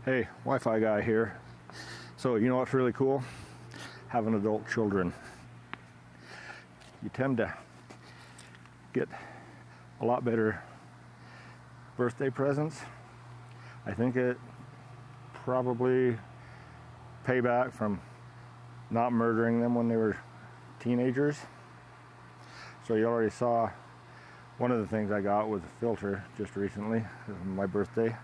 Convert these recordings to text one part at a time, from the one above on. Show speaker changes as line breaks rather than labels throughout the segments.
Hey, Wi-Fi guy here. So you know what's really cool? Having adult children. You tend to get a lot better birthday presents. I think it probably payback from not murdering them when they were teenagers. So you already saw one of the things I got was a filter just recently, my birthday.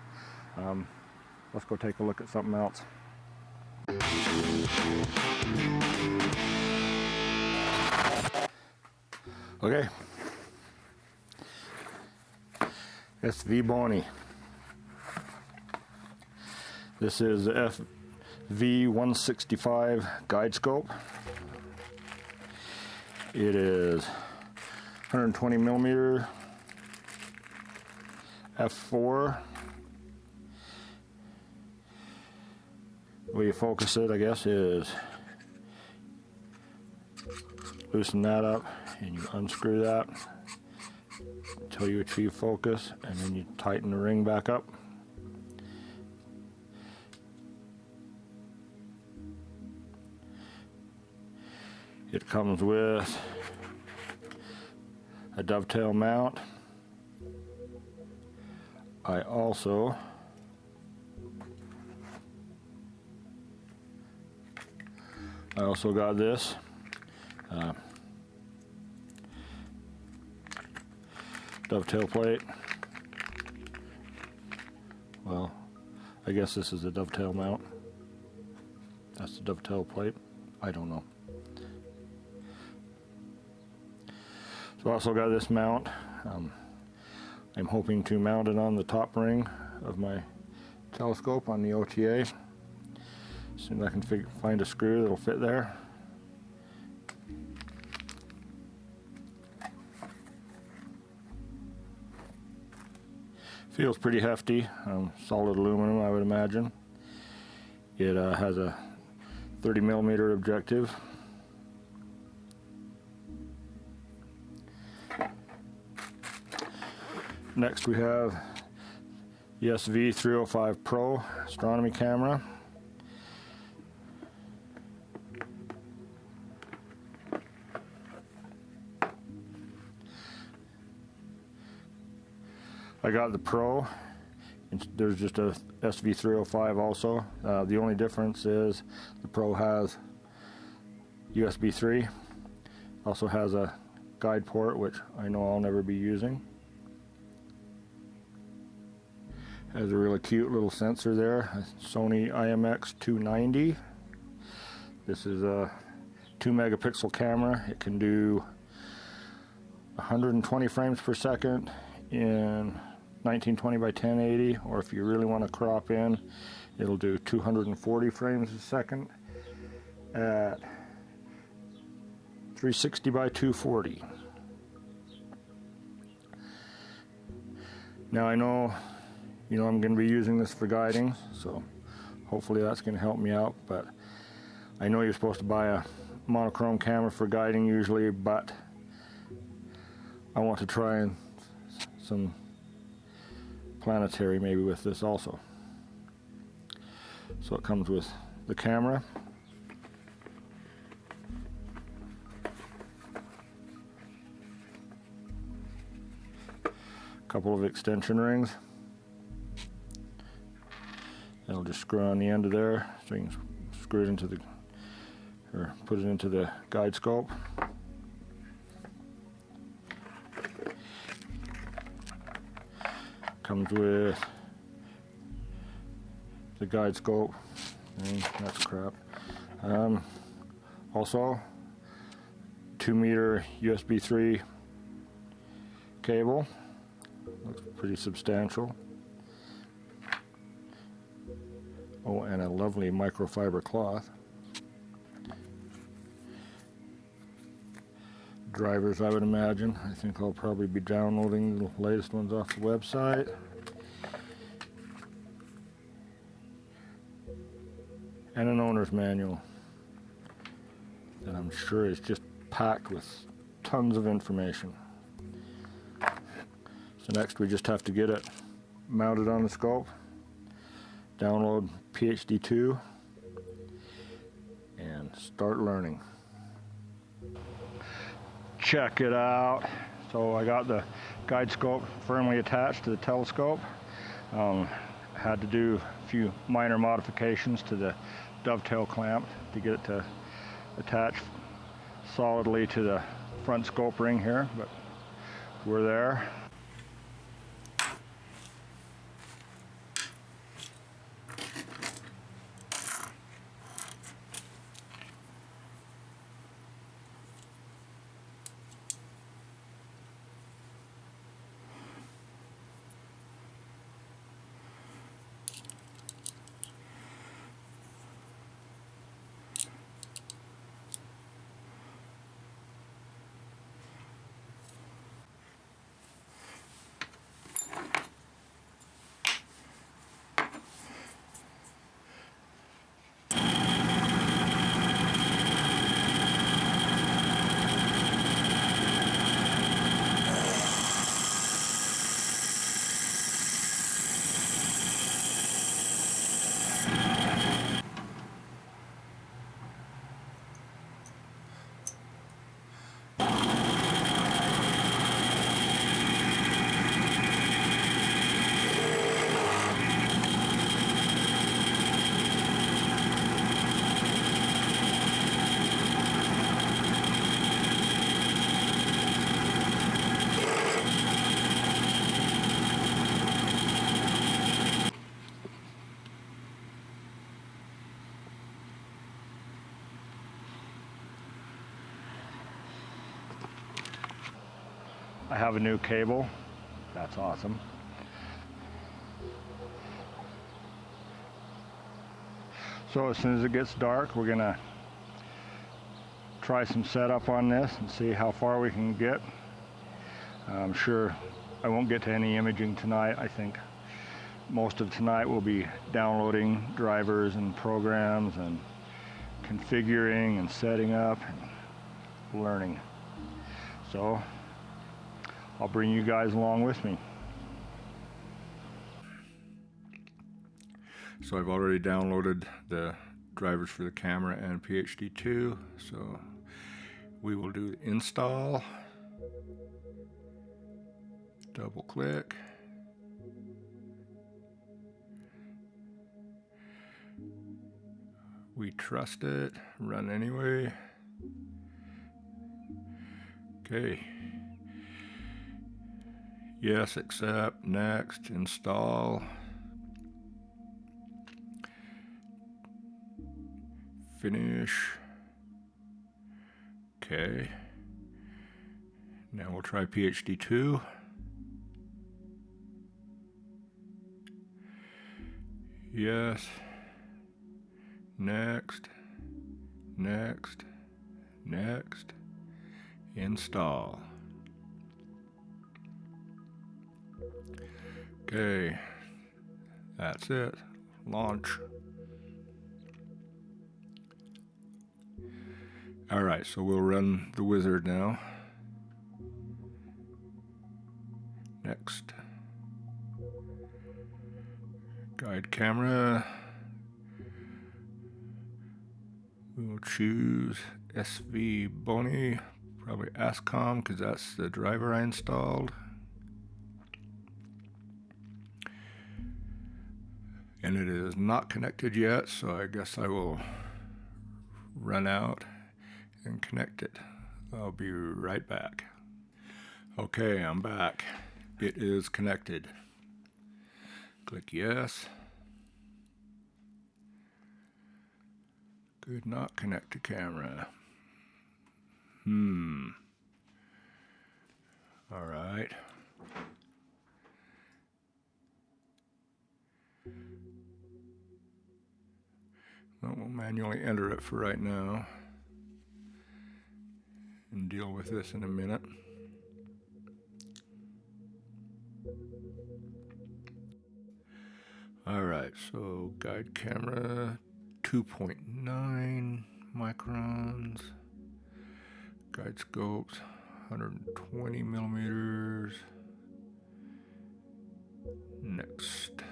Let's go take a look at something else. Okay. SVBony. This is the SV165 guide scope. It is 120 millimeter f4. The way you focus it, I guess, is loosen that up and you unscrew that until you achieve focus, and then you tighten the ring back up. It comes with a dovetail mount. I also got this dovetail plate. Well, I guess this is a dovetail mount. That's the dovetail plate. I don't know. So I also got this mount. I'm hoping to mount it on the top ring of my telescope on the OTA. As soon as I can find a screw that'll fit there. Feels pretty hefty, solid aluminum, I would imagine. It has a 30 millimeter objective. Next we have the SV305Pro astronomy camera. I got the Pro. There's just a SV305 also. The only difference is the Pro has USB 3. Also has a guide port, which I know I'll never be using. Has a really cute little sensor there, a Sony IMX290. This is a 2 megapixel camera. It can do 120 frames per second in 1920 by 1080, or if you really want to crop in, it'll do 240 frames a second at 360 by 240. Now I know, I'm going to be using this for guiding, so hopefully that's going to help me out, but I know you're supposed to buy a monochrome camera for guiding usually, but I want to try some planetary maybe with this also. So it comes with the camera, a couple of extension rings. It'll just screw on the end of there, so you can screw it into or put it into the guide scope. Comes with the guide scope, and that's crap. Also, 2 meter USB 3 cable. Looks pretty substantial. Oh, and a lovely microfiber cloth. Drivers, I would imagine. I think I'll probably be downloading the latest ones off the website. And an owner's manual that I'm sure is just packed with tons of information. So next we just have to get it mounted on the scope, download PHD2 and start learning. Check it out. So I got the guide scope firmly attached to the telescope. Had to do a few minor modifications to the dovetail clamp to get it to attach solidly to the front scope ring here, but we're there. I have a new cable. That's awesome. So as soon as it gets dark, we're gonna try some setup on this and see how far we can get. I'm sure I won't get to any imaging tonight. I think most of tonight will be downloading drivers and programs and configuring and setting up and learning. So I'll bring you guys along with me. So I've already downloaded the drivers for the camera and PHD2, so we will do install, double click, we trust it, run anyway. Okay. Yes, accept, next, install, finish. Okay. Now we'll try PHD2. Yes. Next, next, next, install. Okay, that's it. Launch. All right, so we'll run the wizard now. Next. Guide camera. We will choose SVBony, probably ASCOM, because that's the driver I installed. And it is not connected yet, so I guess I will run out and connect it. I'll be right back. Okay, I'm back. It is connected. Click yes. Could not connect to camera. All right. Well, we'll manually enter it for right now and deal with this in a minute. All right, so guide camera 2.9 microns, guide scopes 120 millimeters. Next.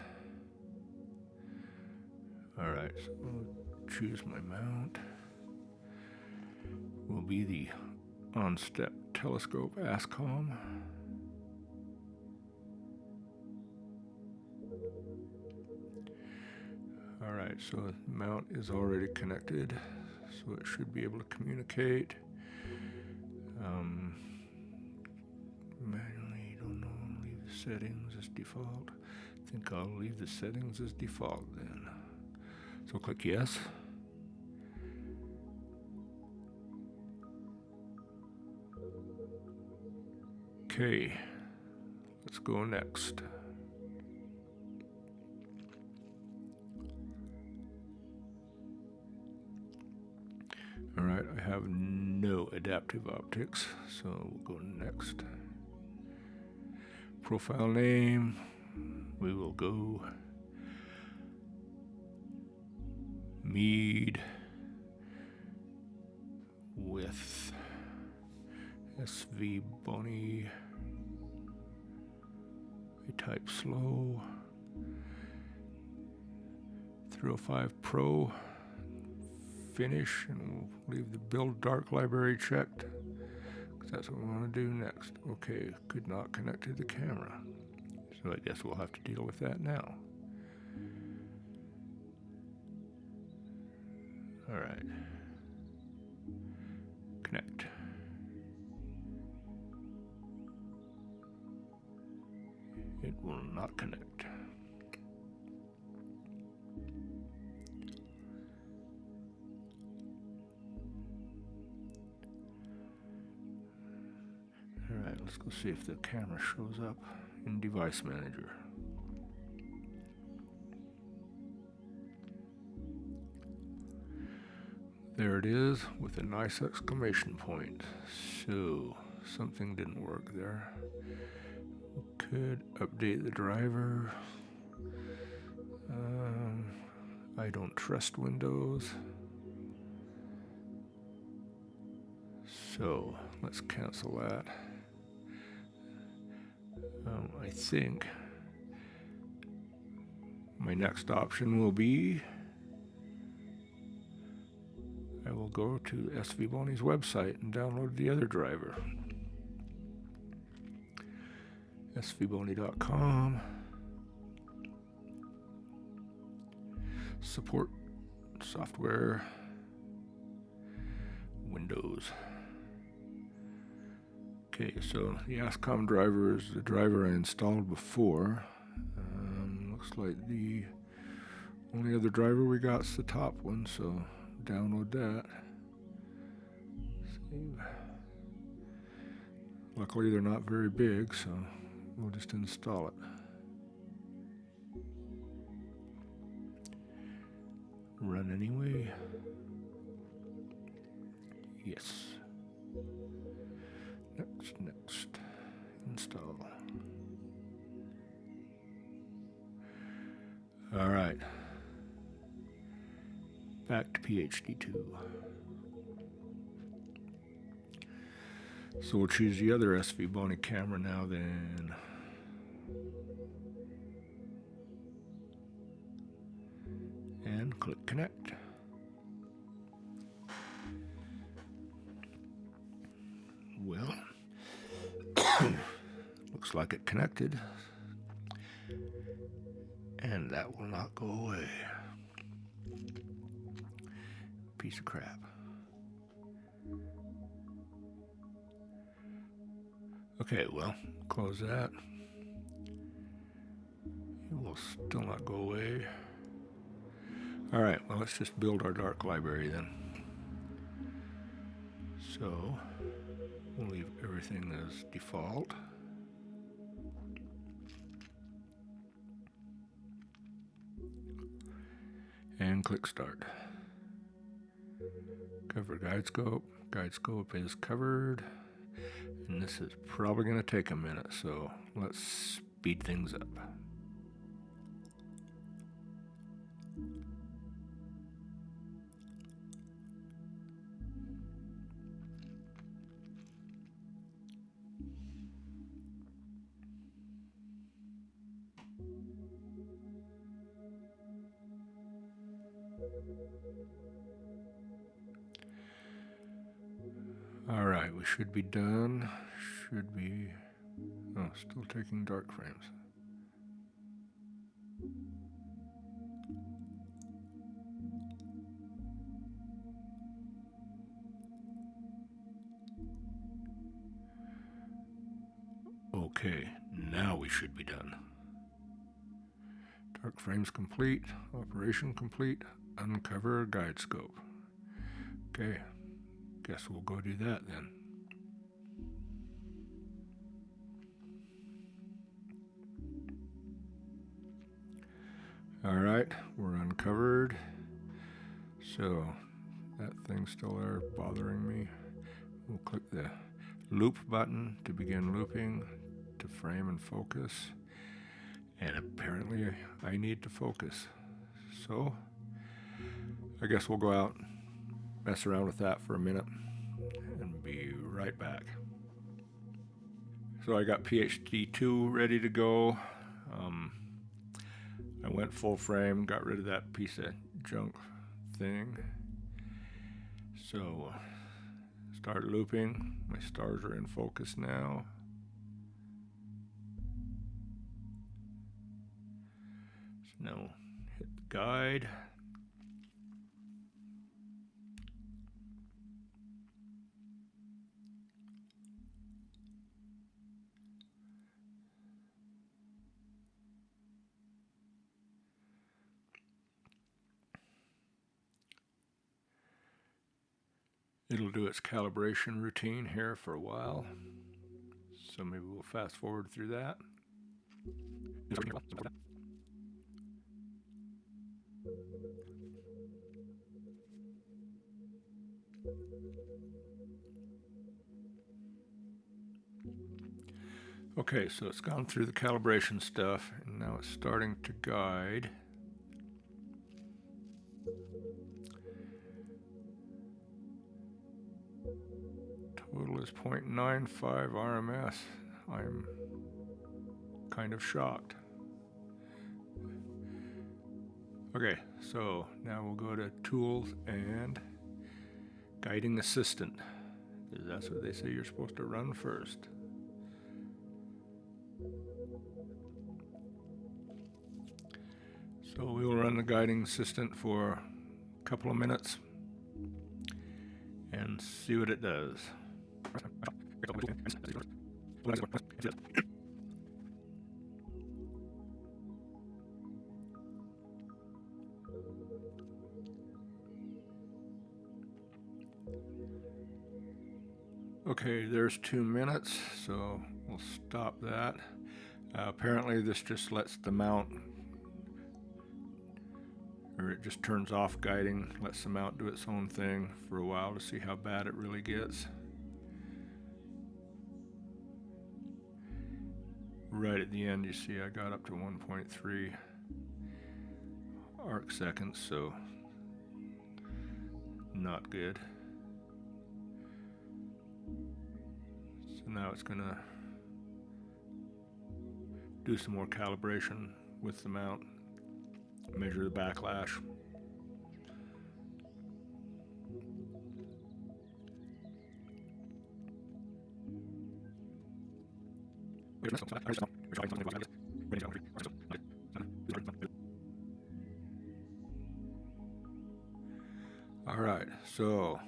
Alright, so I'll choose my mount. Will be the on-step telescope ASCOM. Alright, so the mount is already connected, so it should be able to communicate. Manually, don't know, leave the settings as default. I think I'll leave the settings as default then. So click yes. Okay, let's go next. Alright, I have no adaptive optics, so we'll go next. Profile name, we will go Mead with SVBony. I type slow. 305 Pro. Finish, and we'll leave the build dark library checked, because that's what we want to do next. Okay, could not connect to the camera, so I guess we'll have to deal with that now. All right, connect. It will not connect. Alright, let's go see if the camera shows up in Device Manager. There it is with a nice exclamation point. So, something didn't work there. We could update the driver. I don't trust Windows. So, let's cancel that. I think my next option will be I will go to SVBony's website and download the other driver. svbony.com. Support software, Windows. Okay, so the ASCOM driver is the driver I installed before. Looks like the only other driver we got is the top one, so download that. Save. Luckily they're not very big, so we'll just install it. Run anyway. Yes. Next. Install. All right. Back to PHD2. So we'll choose the other SVBony camera now then. And click connect. Well, looks like it connected, and that will not go away. Piece of crap. Okay, well, close that. It will still not go away. All right, well, let's just build our dark library then. So, we'll leave everything as default. And click start. Cover guide scope. Guide scope is covered. And this is probably going to take a minute, so let's speed things up. All right, we should be done. Should be, oh, still taking dark frames. Okay, now we should be done. Dark frames complete, operation complete, uncover guide scope. Okay, guess we'll go do that then. All right, we're uncovered. So that thing's still there bothering me. We'll click the loop button to begin looping, to frame and focus. And apparently I need to focus. So I guess we'll go out, mess around with that for a minute, and be right back. So I got PHD2 ready to go. I went full frame, got rid of that piece of junk thing. So start looping. My stars are in focus now. So now hit the guide. It'll do its calibration routine here for a while. So maybe we'll fast forward through that. Okay, so it's gone through the calibration stuff, and now it's starting to guide. Total is 0.95 RMS. I'm kind of shocked. Okay, so now we'll go to Tools and Guiding Assistant. That's what they say you're supposed to run first. So we will run the Guiding Assistant for a couple of minutes and see what it does. Okay, there's 2 minutes, so we'll stop that. Apparently this just lets the mount, or it just turns off guiding, lets the mount do its own thing for a while to see how bad it really gets. Right at the end, you see I got up to 1.3 arc seconds, so not good. So now it's gonna do some more calibration with the mount, measure the backlash. All right, so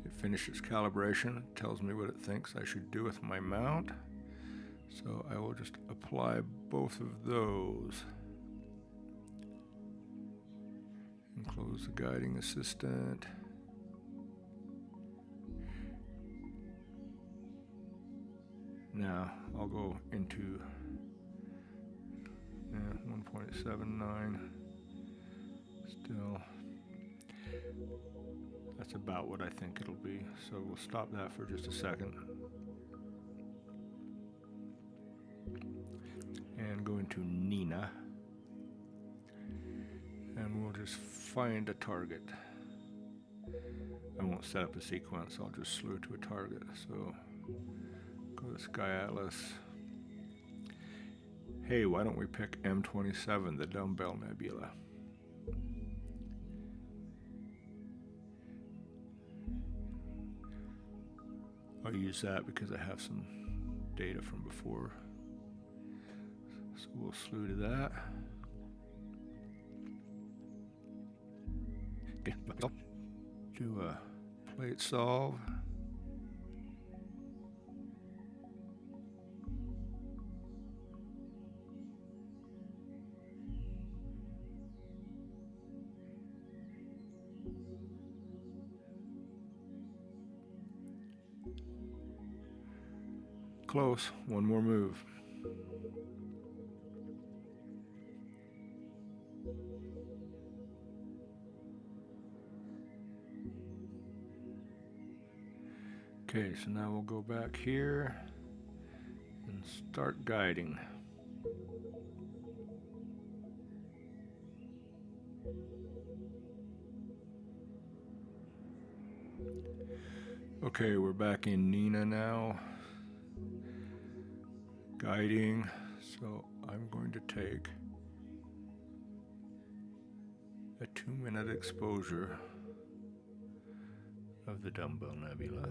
it finishes calibration, tells me what it thinks I should do with my mount. So I will just apply both of those and close the Guiding Assistant. Now I'll go into 1.79. Still, that's about what I think it'll be. So we'll stop that for just a second. And go into Nina. And we'll just find a target. I won't set up a sequence, I'll just slew to a target. So go to Sky Atlas. Hey, why don't we pick M27, the Dumbbell Nebula? I'll use that because I have some data from before. So we'll slew to that. Okay, do a plate solve. Close, one more move. Okay, so now we'll go back here and start guiding. Okay, we're back in Nina now. Guiding, so I'm going to take a 2-minute exposure of the dumbbell nebula.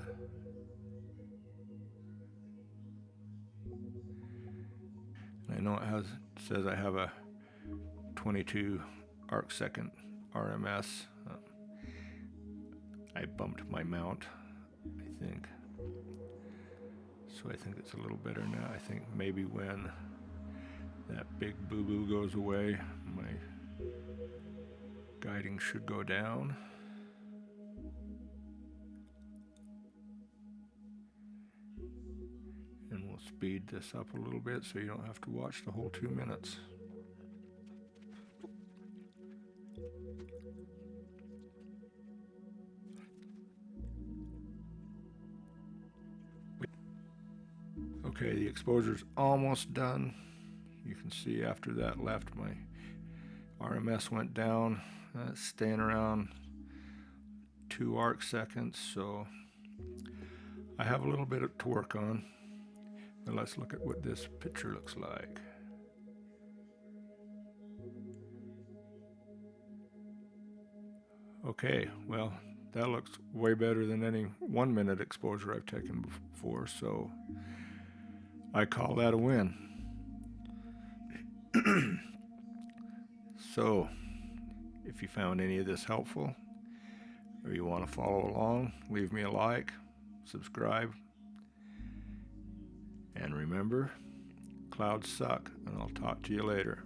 And I know it says I have a 22 arc second RMS. I bumped my mount, I think. So I think it's a little better now. I think maybe when that big boo-boo goes away, my guiding should go down. And we'll speed this up a little bit so you don't have to watch the whole 2 minutes. Okay, the exposure's almost done. You can see after that left, my RMS went down. It's staying around 2 arc seconds, so I have a little bit to work on. But let's look at what this picture looks like. Okay, well, that looks way better than any 1-minute exposure I've taken before, so I call that a win. So, if you found any of this helpful, or you want to follow along, leave me a like, subscribe, and remember, clouds suck, and I'll talk to you later.